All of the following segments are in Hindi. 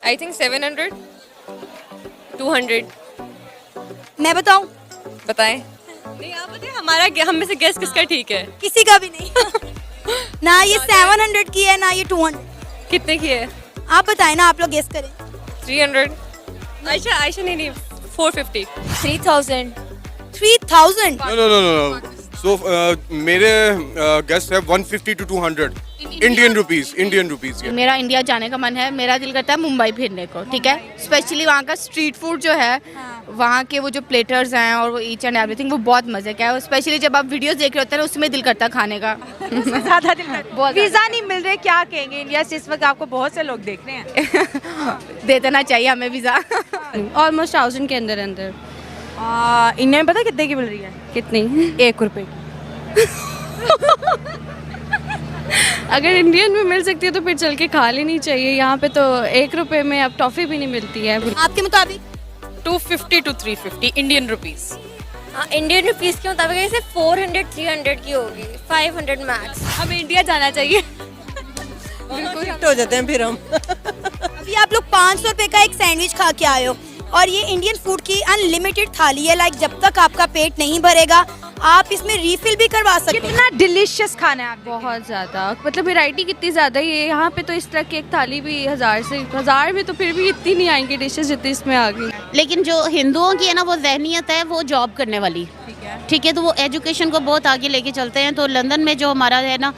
I think 700, 200। मैं बताऊं? बताएं। नहीं आप बताएं, हम में से गेस किसका ठीक है? किसी का भी नहीं। ना ये 700 की है ना ये 200। कितने की है? आप बताएं ना, आप लोग गेस करें। 300। आयशा नहीं 450। 3000। 3000। No. So मेरे गेस्ट है 150 to 200 इंडियन रुपीस। मेरा इंडिया जाने का मन है। मेरा दिल करता है मुंबई फिरने को, ठीक है। स्पेशली वहाँ का स्ट्रीट फूड जो है, वहाँ के वो जो प्लेटर्स हैं और वो ईच एंड एवरीथिंग, वो बहुत मजे का है। स्पेशली जब आप वीडियोस देख रहे होते हैं ना, उसमें दिल करता है खाने का। ज्यादा दिल करता है। वीजा नहीं मिल रहे, क्या कहेंगे? इंडिया से इस वक्त आपको बहुत से लोग देख रहे हैं। दे देना चाहिए हमें वीजा। ऑलमोस्ट 1000 के अंदर अंदर। इंडिया में पता कितने की मिल रही है? कितनी? 1 रुपए की। अगर इंडियन में मिल सकती है तो फिर चल के खा लेनी चाहिए। यहाँ पे तो 1 रुपए में अब टॉफी भी नहीं मिलती है। आपके मुताबिक? 250 to 350 इंडियन रुपीस। हाँ, इंडियन रुपीस के मुताबिक ऐसे 400-300 की होगी, 500 मैक्स। हमें इंडिया जाना चाहिए। बिल्कुल हो जाते हैं फिर हम। अभी आप लोग 500 रुपए का एक सैंडविच खा के आए हो और ये इंडियन फूड की अनलिमिटेड थाली है। लाइक जब तक आपका पेट नहीं भरेगा आप इसमें रीफिल भी करवा सकते हैं। कितना डिलीशियस खाना है आप देखें। बहुत ज़्यादा, मतलब वैरायटी कितनी ज़्यादा है। ये यहाँ पे तो इस तरह की एक थाली भी 1000 में तो फिर भी इतनी नहीं आएंगी डिशेस जितनी इसमें आ गई। लेकिन जो हिंदुओं की है ना, वो जहनियत है वो जॉब करने वाली, ठीक है। तो वो एजुकेशन को बहुत आगे लेके चलते हैं। तो लंदन में जो हमारा है ना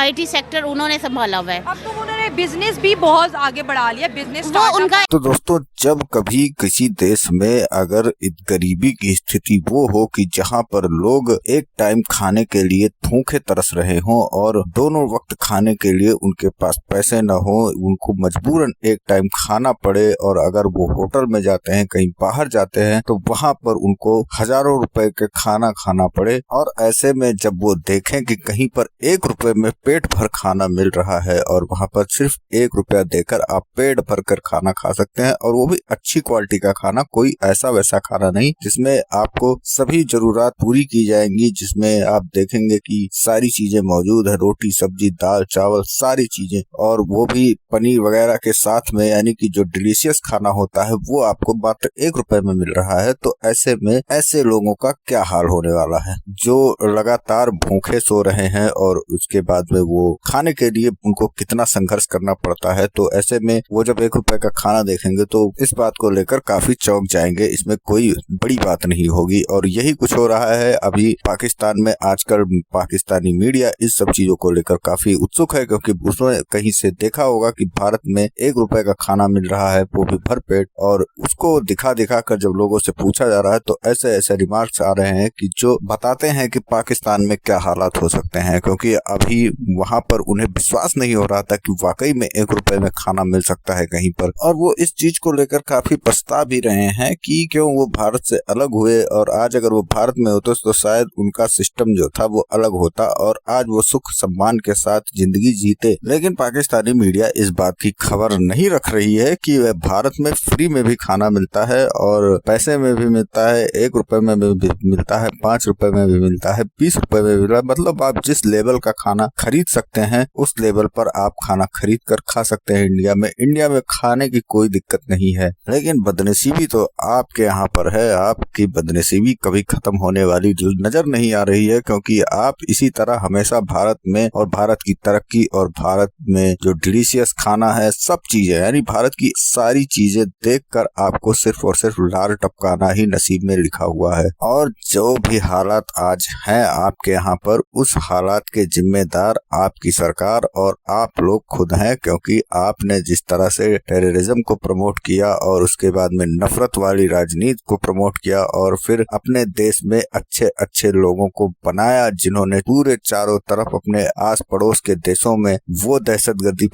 IT सेक्टर, उन्होंने संभाला हुआ है। अब तो उन्होंने बिजनेस भी बहुत आगे बढ़ा लिया। बिजनेस वो उनका तो दोस्तों, जब कभी किसी देश में अगर गरीबी की स्थिति वो हो कि जहां पर लोग एक टाइम खाने के लिए भूखे तरस रहे हों और दोनों वक्त खाने के लिए उनके पास पैसे न हो, उनको मजबूरन एक टाइम खाना पड़े और अगर वो होटल में जाते हैं, कहीं बाहर जाते हैं, तो वहां पर उनको हजारों रुपए के खाना खाना पड़े। और ऐसे में जब वो देखें कि कहीं पर 1 रुपए में पेट भर खाना मिल रहा है और वहां पर सिर्फ 1 रुपया देकर आप पेट भर कर खाना खा सकते हैं, और वो भी अच्छी क्वालिटी का खाना, कोई ऐसा वैसा खाना नहीं जिसमें आपको सभी जरूरत पूरी की जाएंगी, जिसमें आप देखेंगे कि सारी चीजें मौजूद है, रोटी सब्जी दाल चावल सारी चीजें, और वो भी पनीर वगैरह के साथ में। यानी कि जो डिलीशियस खाना होता है वो आपको मात्र 1 रुपए में मिल रहा है। तो ऐसे में ऐसे लोगों का क्या हाल होने वाला है जो लगातार भूखे सो रहे हैं और उसके बाद में वो खाने के लिए उनको कितना संघर्ष करना पड़ता है। तो ऐसे में वो जब 1 रुपए का खाना देखेंगे तो इस बात को लेकर काफी चौंक जाएंगे। इसमें कोई बड़ी बात नहीं होगी। और यही कुछ हो रहा है अभी पाकिस्तान में। आजकल पाकिस्तानी मीडिया इस सब चीजों को लेकर काफी उत्सुक है, क्योंकि उसने कहीं से देखा होगा कि भारत में 1 रुपए का खाना मिल रहा है, वो भी भरपेट, और उसको दिखा दिखा कर जब लोगों से पूछा जा रहा है तो ऐसे ऐसे रिमार्क्स आ रहे हैं कि जो बताते हैं कि पाकिस्तान में क्या हालात हो सकते हैं। क्योंकि अभी वहां पर उन्हें विश्वास नहीं हो रहा था कि वाकई में 1 रुपए में खाना मिल सकता है कहीं पर, और वो इस चीज को लेकर काफी पछता भी रहे हैं कि क्यों वो भारत से अलग हुए। और आज अगर वो भारत में होते तो शायद उनका सिस्टम जो था वो अलग होता और आज वो सुख सम्मान के साथ जिंदगी जीते। लेकिन पाकिस्तानी मीडिया इस बात की खबर नहीं रख रही है कि भारत में फ्री में भी खाना मिलता है और पैसे में भी मिलता है, 1 रुपए में भी मिलता है, 5 रुपए में भी मिलता है, 20 रुपए में भी मिलता है। मतलब आप जिस लेवल का खाना खरीद सकते हैं उस लेवल पर आप खाना खरीद कर खा सकते हैं इंडिया में खाने की कोई दिक्कत नहीं है। लेकिन बदनसीबी तो आपके यहाँ पर है। आपकी बदनसीबी कभी खत्म होने वाली नजर नहीं आ रही है, क्योंकि आप इसी तरह हमेशा भारत में और भारत की तरक्की और भारत में जो डिलीशियस खाना है, सब चीजें यानी भारत की सारी चीजें देखकर आपको सिर्फ और सिर्फ लार टपकाना ही नसीब में लिखा हुआ है। और जो भी हालात आज हैं आपके यहाँ पर, उस हालात के जिम्मेदार आपकी सरकार और आप लोग खुद हैं, क्योंकि आपने जिस तरह से टेररिज्म को प्रमोट किया और उसके बाद में नफरत वाली राजनीति को प्रमोट किया और फिर अपने देश में अच्छे अच्छे लोगों को बनाया, जिन्होंने पूरे चारों तरफ अपने आस पड़ोस के देशों में वो दहशतगर्दी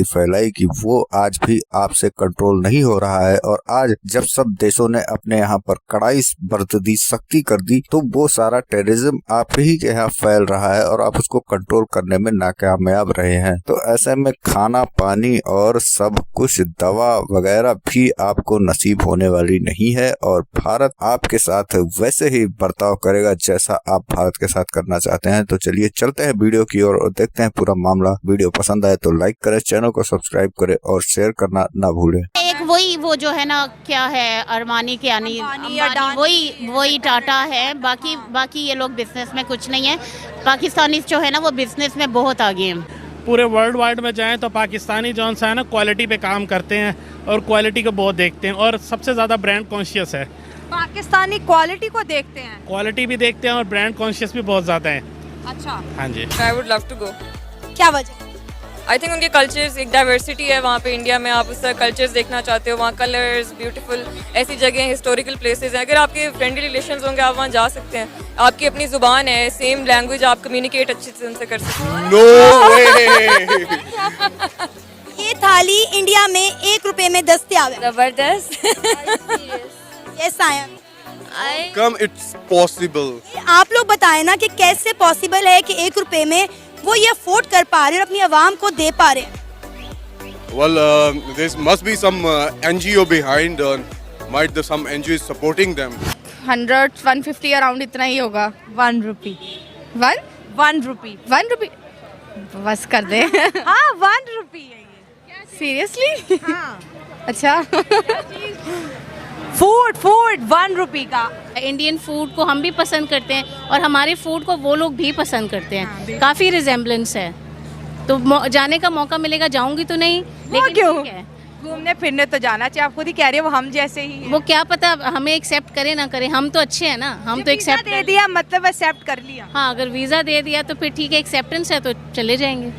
फैलाई कि वो आज भी आपसे कंट्रोल नहीं हो रहा है। और आज जब सब देशों ने अपने यहाँ पर कड़ाई बरत दी, सख्ती कर दी, तो वो सारा टेररिज्म आप ही के यहाँ फैल रहा है और आप उसको कंट्रोल करने में नाकामयाब रहे हैं। तो ऐसे में खाना पानी और सब कुछ दवा वगैरह भी आपको नसीब होने वाली नहीं है और भारत आपके साथ वैसे ही बर्ताव करेगा जैसा आप भारत के साथ करना चाहते हैं। तो चलिए चलते हैं वीडियो की ओर और देखते हैं पूरा मामला। वीडियो पसंद आए तो लाइक करें, चैनल को सब्सक्राइब करें और शेयर करना ना भूलें। एक वो जो है ना, क्या है, अरमानी के यानी वही टाटा है। बाकी ये लोग बिजनेस में कुछ नहीं है। पाकिस्तानी जो है ना वो बिजनेस में बहुत आगे हैं। पूरे वर्ल्ड वाइड में जाएं तो पाकिस्तानी जौन सा है ना क्वालिटी पे काम करते हैं और क्वालिटी को बहुत देखते हैं और सबसे ज़्यादा ब्रांड कॉन्शियस है। पाकिस्तानी क्वालिटी को देखते हैं, क्वालिटी भी देखते हैं और ब्रांड कॉन्शियस भी बहुत ज़्यादा है। अच्छा, हाँ जी। I would love to go. क्या वजह? आई थिंक उनके कल्चर्स, एक डाइवर्सिटी है वहाँ पे। इंडिया में आप उस तरह कल्चर्स देखना चाहते हो, वहाँ कलर्स, ब्यूटीफुल ऐसी जगह, हिस्टोरिकल प्लेसेस हैं। अगर आपके फ्रेंडली रिलेशंस होंगे आप वहाँ जा सकते हैं। आपकी अपनी ज़ुबान है, सेम लैंग्वेज, आप कम्युनिकेट अच्छे से उनसे कर सकते हैं। No way! ये थाली इंडिया में 1 रुपए में दस्तयाब है। जबरदस्त। Yes I am. Come, it's possible. आप लोग बताएं ना कि कैसे पॉसिबल है कि 1 रुपए में वो ये अफोर्ड कर पा रहे हैं और अपनी आवाम को दे पा रहे हैं। Well, there must be some NGO behind. Might some NGO is supporting them. 100-150 around इतना ही होगा। 1 रुपी। 1 रुपी। 1 रुपी बस कर दे। हाँ, 1 रुपी है ये। सीरियसली? हाँ। अच्छा। फूड 1 रुपी का। इंडियन फूड को हम भी पसंद करते हैं और हमारे फूड को वो लोग भी पसंद करते हैं। काफ़ी रिजेम्बलेंस है, तो जाने का मौका मिलेगा, जाऊंगी तो नहीं, लेकिन क्यों? ठीक है, घूमने फिरने तो जाना चाहिए। आप खुद ही कह रहे हो वो हम जैसे ही हैं। वो क्या पता हमें एक्सेप्ट करे ना करे, हम तो अच्छे हैं ना, हम तो वीज़ा एक्सेप्ट दे दिया मतलब एक्सेप्ट कर लिया। हाँ, अगर वीज़ा दे दिया तो फिर ठीक है, एक्सेप्टेंस है तो चले जाएंगे।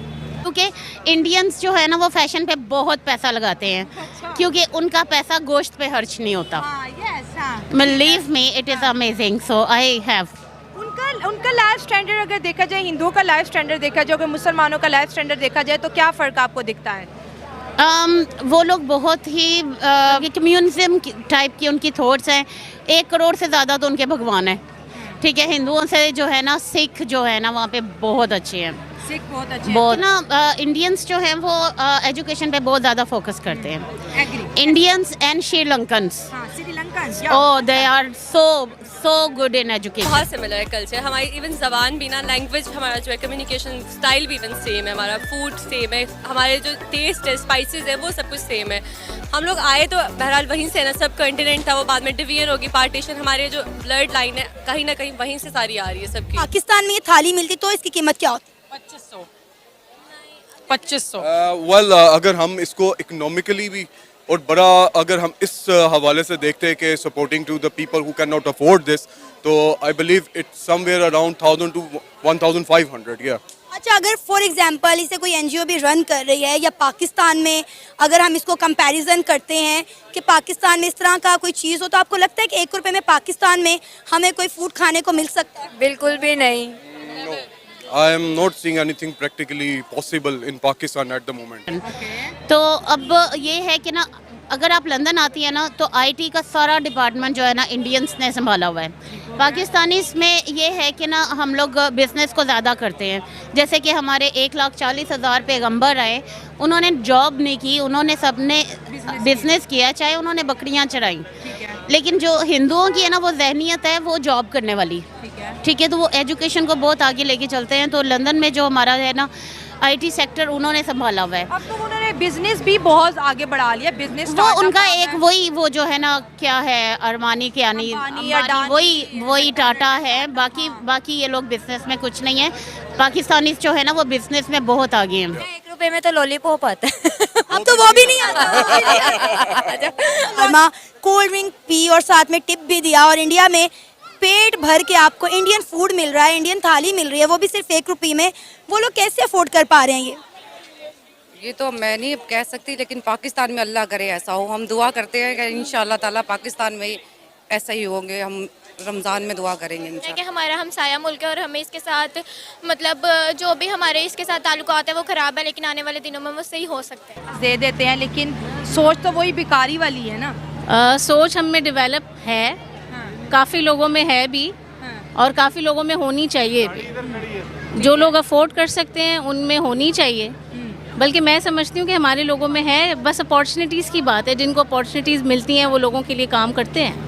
क्योंकि इंडियंस जो है ना वो फैशन पे बहुत पैसा लगाते हैं, क्योंकि उनका पैसा गोश्त पे खर्च नहीं होता। Believe me, it is amazing, so I have. उनका लाइफ स्टैंडर्ड अगर देखा जाए, हिंदुओं का लाइफ स्टैंडर्ड देखा जाए, अगर मुसलमानों का लाइफ स्टैंडर्ड देखा जाए तो क्या फ़र्क आपको दिखता है? वो लोग बहुत ही कम्युनिज्म टाइप की उनकी थॉट्स हैं। 1 करोड़ से ज़्यादा तो उनके भगवान हैं, ठीक है। हिंदुओं से जो है ना, सिख जो है ना वहाँ पे बहुत अच्छे हैं। सिख बहुत अच्छे बहुत ना, इंडियंस जो हैं वो एजुकेशन पे बहुत ज़्यादा फोकस करते हैं। Indians and Sri Lankans, oh they are so good in education. बहुत सिमिलर है कल्चर हमारी, इवन ज़बान भी ना, लैंग्वेज हमारा जो है, कम्युनिकेशन स्टाइल भी इवन सेम है, हमारा फूड सेम है, हमारे जो टेस्ट है, स्पाइसेस है, वो सब कुछ सेम है। हम लोग आए तो बहरहाल वहीं से ना, सब कंटिनेंट था वो, बाद में डिवीजन होगी, पार्टीशन, हमारे जो ब्लड लाइन है कहीं ना कहीं वहीं से सारी आ रही है सबकी। पाकिस्तान में ये थाली मिलती तो इसकी कीमत क्या होती? 2500। Well, अगर हम इसको इकोनॉमिकली भी और बड़ा अगर हम इस हवाले से देखते हैं कि supporting to the people who can not afford this, तो I believe it's somewhere around 1000 to 1500, या। अच्छा, अगर फॉर एग्जांपल इसे कोई एनजीओ भी रन कर रही है या पाकिस्तान में अगर हम इसको कंपैरिजन करते हैं कि पाकिस्तान में इस तरह का कोई चीज़ हो, तो आपको लगता है कि 1 रुपए में पाकिस्तान में हमें कोई फूड खाने को मिल सकता है? बिल्कुल भी नहीं। I am not seeing anything practically possible in Pakistan at the moment. तो अब ये है कि ना, अगर आप लंदन आती है ना तो आईटी का सारा डिपार्टमेंट जो है ना इंडियंस ने संभाला हुआ है। पाकिस्तानी में ये है कि ना हम लोग बिज़नेस को ज़्यादा करते हैं। जैसे कि हमारे 1,40,000 पैगंबर आए, उन्होंने जॉब नहीं की, उन्होंने सबने बिज़नेस किया, चाहे उन्होंने बकरियां चराई। लेकिन जो हिंदुओं की है ना वो जहनीत है वो जॉब करने वाली, ठीक है, तो वो एजुकेशन को बहुत आगे लेके चलते हैं। तो लंदन में जो हमारा है ना आईटी सेक्टर उन्होंने संभाला हुआ है। अब तो उन्होंने बिजनेस भी बहुत आगे बढ़ा लिया। बिजनेस वो उनका एक वो जो है ना, क्या है, अरमानी के यानी वही टाटा है। बाकी ये लोग बिजनेस में कुछ नहीं है। पाकिस्तानी जो है ना वो बिजनेस में बहुत आगे हैं। 1 रुपए में तो लॉलीपॉप आता है। अब तो वो भी नहीं आता। कोल्ड ड्रिंक पी और साथ में टिप भी दिया, और इंडिया में पेट भर के आपको इंडियन फूड मिल रहा है, इंडियन थाली मिल रही है, वो भी सिर्फ 1 रुपये में। वो लोग कैसे अफोर्ड कर पा रहे हैं ये तो मैं नहीं कह सकती, लेकिन पाकिस्तान में अल्लाह करे ऐसा हो। हम दुआ करते हैं कि इंशाल्लाह ताला पाकिस्तान में ऐसा ही होंगे। हम रमज़ान में दुआ करेंगे इंशाल्लाह। कि हमारा हमसाया मुल्क है और हमें इसके साथ मतलब जो भी हमारे इसके साथ ताल्लुकात है वो ख़राब है, लेकिन आने वाले दिनों में वो सही हो सकते हैं। दे देते हैं, लेकिन सोच तो वही बेकारी वाली है ना। सोच हम में डेवलप है, काफ़ी लोगों में है भी, और काफ़ी लोगों में होनी चाहिए भी। जो लोग अफोर्ड कर सकते हैं उनमें होनी चाहिए, बल्कि मैं समझती हूँ कि हमारे लोगों में है, बस अपॉर्चुनिटीज़ की बात है। जिनको अपॉर्चुनिटीज़ मिलती हैं वो लोगों के लिए काम करते हैं।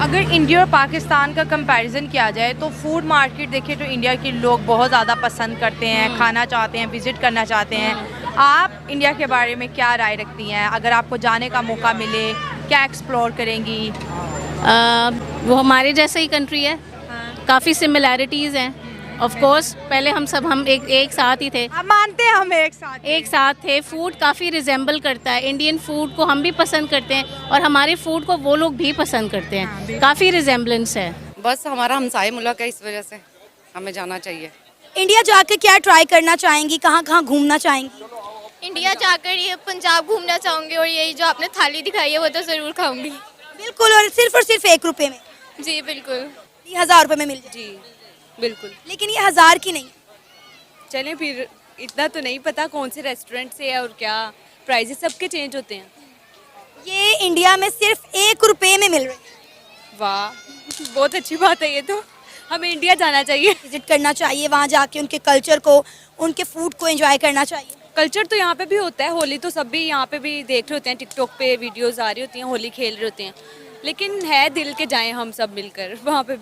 अगर इंडिया और पाकिस्तान का कंपैरिजन किया जाए तो फूड मार्केट देखिए तो इंडिया के लोग बहुत ज़्यादा पसंद करते हैं, खाना चाहते हैं, विजिट करना चाहते हैं। आप इंडिया के बारे में क्या राय रखती हैं? अगर आपको जाने का मौका मिले क्या एक्सप्लोर करेंगी? वो हमारे जैसा ही कंट्री है, काफ़ी सिमिलैरिटीज़ हैं। ऑफ कोर्स पहले हम एक साथ ही थे। आप मानते हैं हम एक साथ थे। फूड काफ़ी रिजेंबल करता है। इंडियन फूड को हम भी पसंद करते हैं और हमारे फूड को वो लोग भी पसंद करते हैं। काफ़ी रिजेंबलेंस है। बस हमारा हमसाए मुल्क है, इस वजह से हमें जाना चाहिए। इंडिया जाकर क्या ट्राई करना चाहेंगी, कहाँ कहाँ घूमना चाहेंगी? इंडिया जाकर ये पंजाब घूमना चाहूँगी और यही जो आपने थाली दिखाई है वो तो ज़रूर खाऊंगी। बिल्कुल, और सिर्फ 1 रुपए में? जी बिल्कुल। 1000 रुपए में मिल जाए? जी बिल्कुल। लेकिन ये 1000 की नहीं। चलें फिर, इतना तो नहीं पता कौन से रेस्टोरेंट से है और क्या प्राइजेस सबके चेंज होते हैं। ये इंडिया में सिर्फ 1 रुपए में मिल रही है। वाह, बहुत अच्छी बात है। ये तो हमें इंडिया जाना चाहिए, विजिट करना चाहिए, वहाँ जाके उनके कल्चर को, उनके फूड को एंजॉय करना चाहिए। कल्चर तो यहाँ पे भी होता है। होली तो सब भी यहाँ पे भी देख रहे होते हैं, टिकटॉक पे वीडियोस आ रही होती हैं, होली खेल रहे होते हैं। लेकिन है दिल के जाएं हम सब मिलकर वहाँ पे भी।